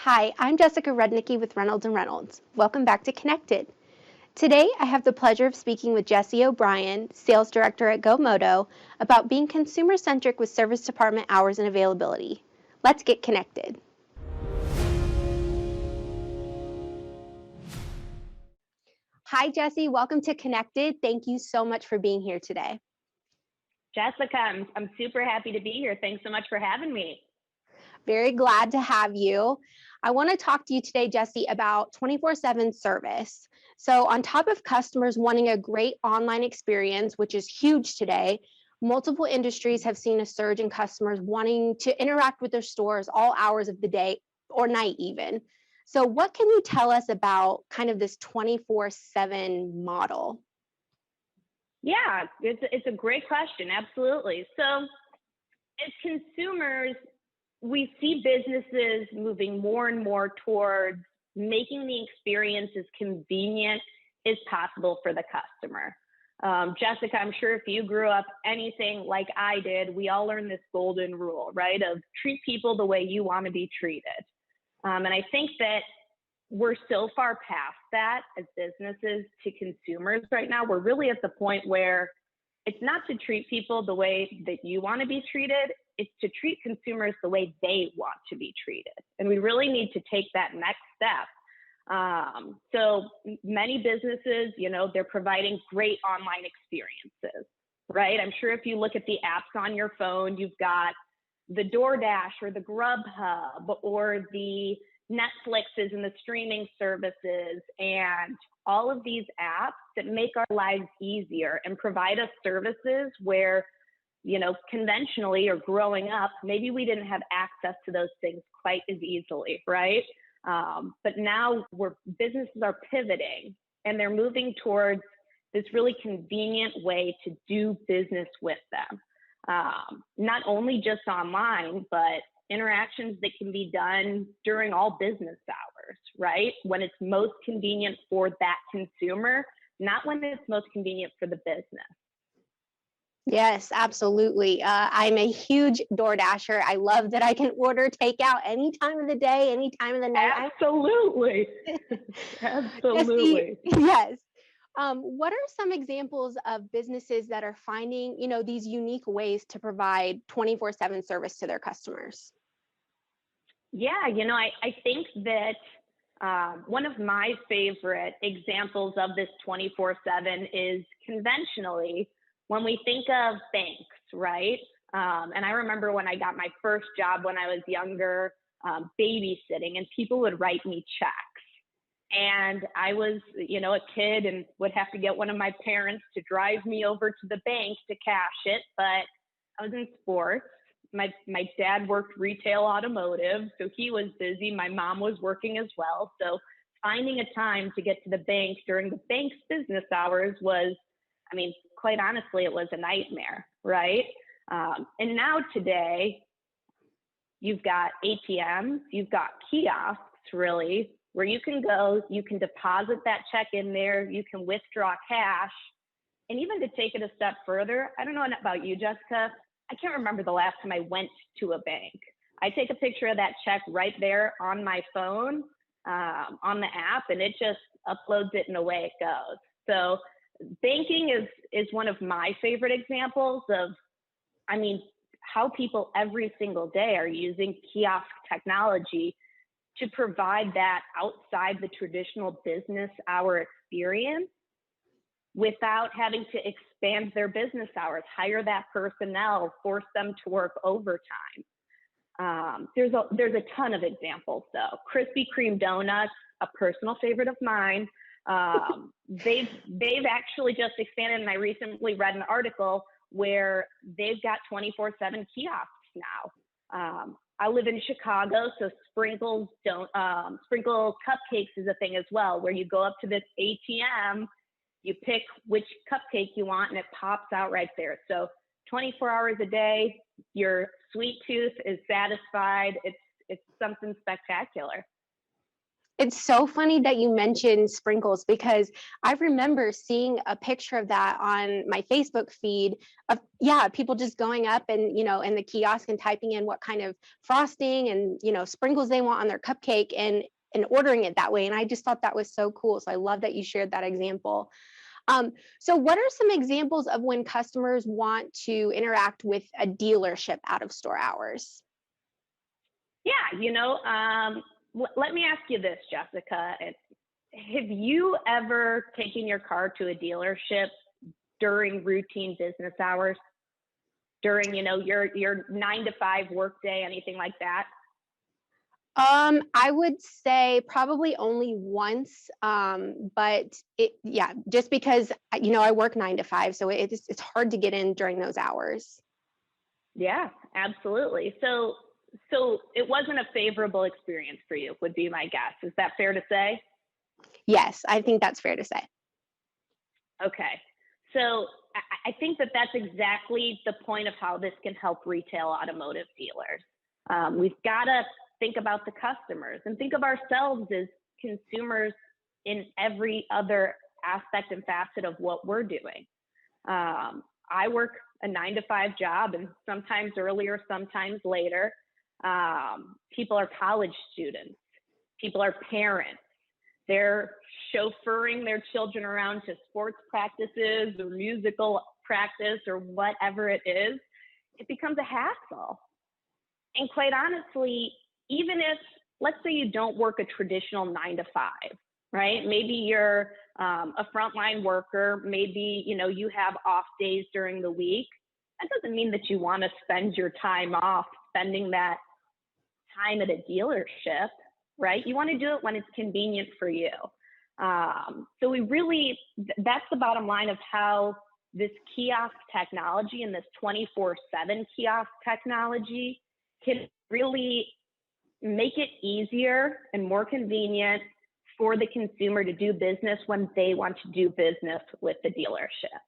Hi, I'm Jessica Rudnicki with Reynolds & Reynolds. Welcome back to Connected. Today, I have the pleasure of speaking with Jessie O'Brien, Sales Director at GoMoto, about being consumer-centric with service department hours and availability. Let's get connected. Hi, Jessie. Welcome to Connected. Thank you so much for being here today. Jessica, I'm super happy to be here. Thanks so much for having me. Very glad to have you. I want to talk to you today, Jessie, about 24/7 service. So, on top of customers wanting a great online experience, which is huge today, multiple industries have seen a surge in customers wanting to interact with their stores all hours of the day or night, even. So, what can you tell us about kind of this 24/7 model? Yeah, it's a great question. Absolutely. So, as consumers, we see businesses moving more and more towards making the experience as convenient as possible for the customer. Jessica, I'm sure if you grew up anything like I did, we all learned this golden rule, right? Of treat people the way you want to be treated. And I think that we're so far past that as businesses to consumers right now. We're really at the point where it's not to treat people the way that you want to be treated, it's to treat consumers the way they want to be treated. And we really need to take that next step. So many businesses, they're providing great online experiences, right? I'm sure if you look at the apps on your phone, you've got the DoorDash or the Grubhub or the Netflixes and the streaming services and all of these apps that make our lives easier and provide us services where, conventionally or growing up, maybe we didn't have access to those things quite as easily, right? But now businesses are pivoting and they're moving towards this really convenient way to do business with them. Not only just online, but interactions that can be done during all business hours, right? When it's most convenient for that consumer, not when it's most convenient for the business. Yes, absolutely. I'm a huge DoorDasher. I love that I can order takeout any time of the day, any time of the night. Absolutely. Absolutely. Yes. What are some examples of businesses that are finding, these unique ways to provide 24/7 service to their customers? Yeah, I think that one of my favorite examples of this 24/7 is conventionally when we think of banks, right? And I remember when I got my first job when I was younger, babysitting, and people would write me checks. And I was, a kid and would have to get one of my parents to drive me over to the bank to cash it. But I was in sports. My dad worked retail automotive, so he was busy. My mom was working as well. So finding a time to get to the bank during the bank's business hours was, quite honestly, it was a nightmare, right? And now today, you've got ATMs, you've got kiosks, really, where you can go, you can deposit that check in there, you can withdraw cash. And even to take it a step further, I don't know about you, Jessica, I can't remember the last time I went to a bank. I take a picture of that check right there on my phone, on the app, and it just uploads it and away it goes. So banking is one of my favorite examples of, how people every single day are using kiosk technology to provide that outside the traditional business hour experience without having to expand their business hours, hire that personnel, force them to work overtime. There's a ton of examples though. Krispy Kreme donuts, a personal favorite of mine. They've actually just expanded, and I recently read an article where they've got 24/7 kiosks now. I live in Chicago, so sprinkle cupcakes is a thing as well, where you go up to this ATM, you pick which cupcake you want, and it pops out right there. So 24 hours a day, your sweet tooth is satisfied. It's something spectacular. It's so funny that you mentioned sprinkles because I remember seeing a picture of that on my Facebook feed of, yeah, people just going up and, in the kiosk and typing in what kind of frosting and, sprinkles they want on their cupcake and ordering it that way. And I just thought that was so cool. So I love that you shared that example. So what are some examples of when customers want to interact with a dealership out of store hours? Yeah, let me ask you this, Jessica. Have you ever taken your car to a dealership during routine business hours, during, your 9 to 5 workday, anything like that? I would say probably only once, but yeah, just because I work 9 to 5, so it's hard to get in during those hours. Yeah, absolutely. So it wasn't a favorable experience for you, would be my guess. Is that fair to say? Yes, I think that's fair to say. Okay. So I think that that's exactly the point of how this can help retail automotive dealers. We've got to think about the customers and think of ourselves as consumers in every other aspect and facet of what we're doing. I work a 9 to 5 job, and sometimes earlier, sometimes later. People are college students. People are parents. They're chauffeuring their children around to sports practices or musical practice or whatever it is. It becomes a hassle. And quite honestly, even if, let's say you don't work a traditional 9 to 5, right? Maybe you're a frontline worker. Maybe, you have off days during the week. That doesn't mean that you want to spend your time off spending that time at a dealership, right? You want to do it when it's convenient for you. So that's the bottom line of how this kiosk technology and this 24/7 kiosk technology can really make it easier and more convenient for the consumer to do business when they want to do business with the dealership.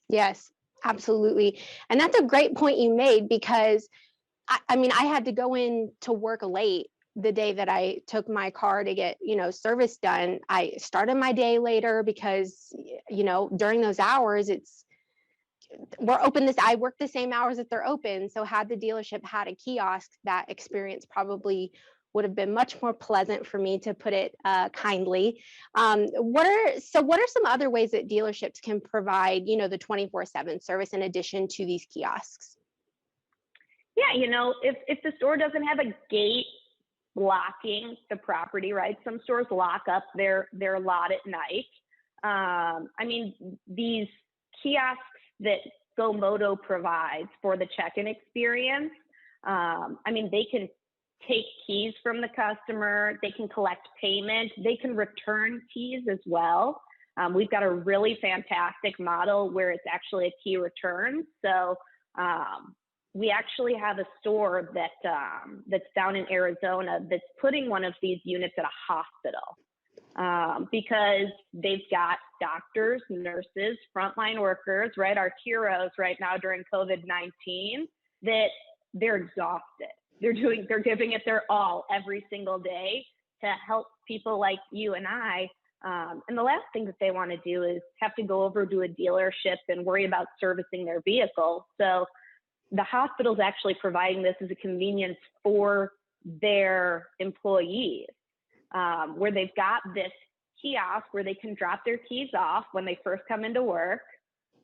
Yes, absolutely. And that's a great point you made because I mean, I had to go in to work late the day that I took my car to get, service done. I started my day later because, during those hours, we're open I work the same hours that they're open. So had the dealership had a kiosk, that experience probably would have been much more pleasant for me, to put it kindly. What are some other ways that dealerships can provide, the 24/7 service in addition to these kiosks? Yeah, if the store doesn't have a gate blocking the property, right? Some stores lock up their lot at night. I mean, these kiosks that GoMoto provides for the check-in experience, I mean, they can take keys from the customer, they can collect payment, they can return keys as well. We've got a really fantastic model where it's actually a key return. So we actually have a store that's down in Arizona that's putting one of these units at a hospital because they've got doctors, nurses, frontline workers, right, our heroes right now during COVID-19, that they're exhausted. They're giving it their all every single day to help people like you and I. And the last thing that they want to do is have to go over to a dealership and worry about servicing their vehicle. So the hospital's actually providing this as a convenience for their employees, where they've got this kiosk where they can drop their keys off when they first come into work. It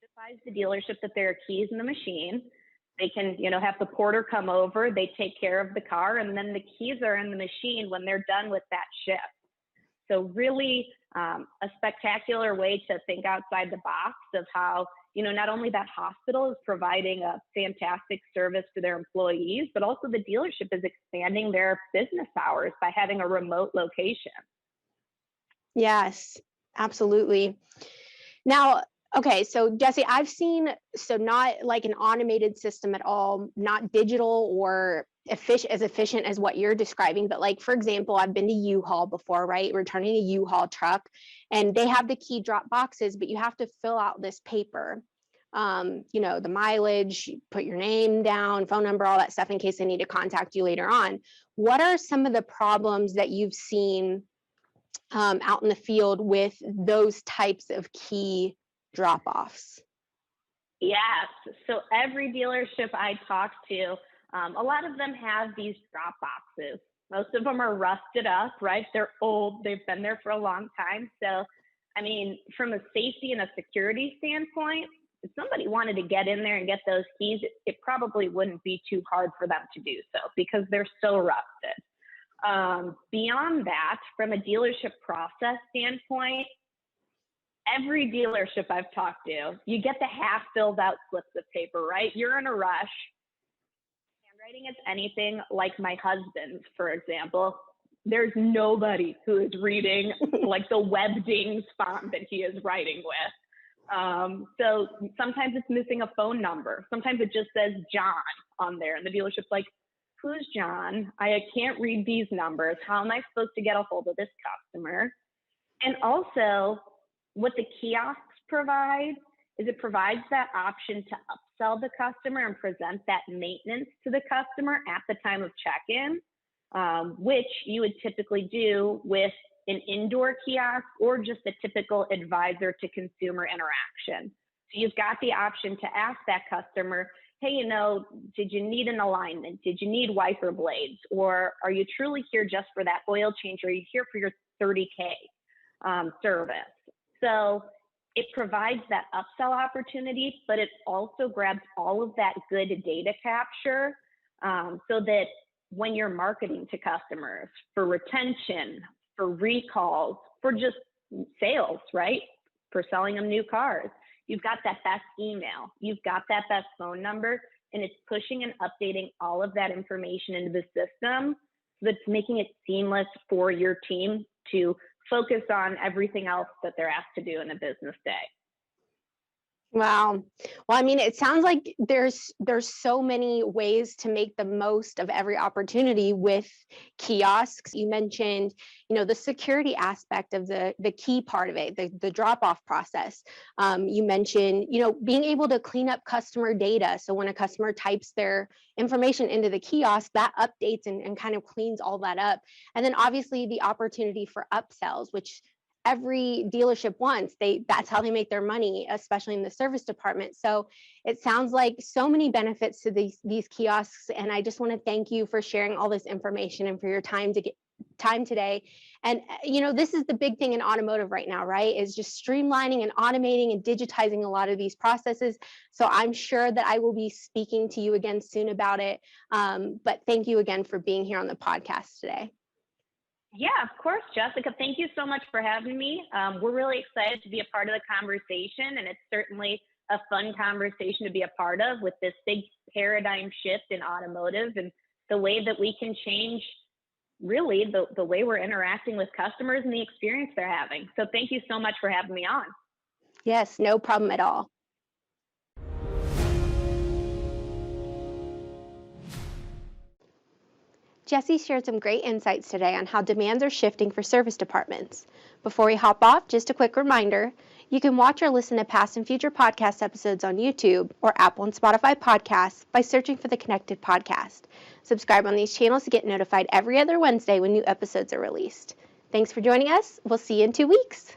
notifies the dealership that there are keys in the machine. They can, have the porter come over, they take care of the car, and then the keys are in the machine when they're done with that shift. So really a spectacular way to think outside the box of how, not only that hospital is providing a fantastic service to their employees, but also the dealership is expanding their business hours by having a remote location. Yes, absolutely. Now, okay, so Jessie, I've seen, so not like an automated system at all, not digital or as efficient as what you're describing, but like, for example, I've been to U-Haul before, right? Returning a U-Haul truck, and they have the key drop boxes, but you have to fill out this paper. the mileage, put your name down, phone number, all that stuff in case they need to contact you later on. What are some of the problems that you've seen out in the field with those types of key drop-offs? Yes. So every dealership I talk to, a lot of them have these drop boxes. Most of them are rusted up, right? They're old. They've been there for a long time. So, I mean, from a safety and a security standpoint, if somebody wanted to get in there and get those keys, it probably wouldn't be too hard for them to do so because they're so rusted. Beyond that, from a dealership process standpoint, every dealership I've talked to, you get the half filled out slips of paper, right? You're in a rush. Handwriting is anything like my husband's, for example. There's nobody who is reading like the Webdings font that he is writing with. So sometimes it's missing a phone number. Sometimes it just says John on there, and the dealership's like, who's John? I can't read these numbers. How am I supposed to get a hold of this customer? And also, what the kiosks provide is it provides that option to upsell the customer and present that maintenance to the customer at the time of check-in, which you would typically do with an indoor kiosk or just a typical advisor to consumer interaction. So you've got the option to ask that customer, hey, did you need an alignment? Did you need wiper blades? Or are you truly here just for that oil change? Or are you here for your 30K service? So it provides that upsell opportunity, but it also grabs all of that good data capture so that when you're marketing to customers for retention, for recalls, for just sales, right? For selling them new cars, you've got that best email, you've got that best phone number, and it's pushing and updating all of that information into the system. So that's making it seamless for your team to focus on everything else that they're asked to do in a business day. Wow. Well, I mean, it sounds like there's so many ways to make the most of every opportunity with kiosks. You mentioned, the security aspect of the key part of it, the drop-off process. You mentioned, being able to clean up customer data. So when a customer types their information into the kiosk, that updates and kind of cleans all that up. And then obviously the opportunity for upsells, which every dealership wants. That's how they make their money, especially in the service department. So it sounds like so many benefits to these kiosks. And I just want to thank you for sharing all this information and for your time today. And this is the big thing in automotive right now, right? Is just streamlining and automating and digitizing a lot of these processes. So I'm sure that I will be speaking to you again soon about it. But thank you again for being here on the podcast today. Yeah, of course, Jessica. Thank you so much for having me. We're really excited to be a part of the conversation, and it's certainly a fun conversation to be a part of with this big paradigm shift in automotive and the way that we can change really the way we're interacting with customers and the experience they're having. So thank you so much for having me on. Yes, no problem at all. Jessie shared some great insights today on how demands are shifting for service departments. Before we hop off, just a quick reminder, you can watch or listen to past and future podcast episodes on YouTube or Apple and Spotify podcasts by searching for the Connected Podcast. Subscribe on these channels to get notified every other Wednesday when new episodes are released. Thanks for joining us. We'll see you in 2 weeks.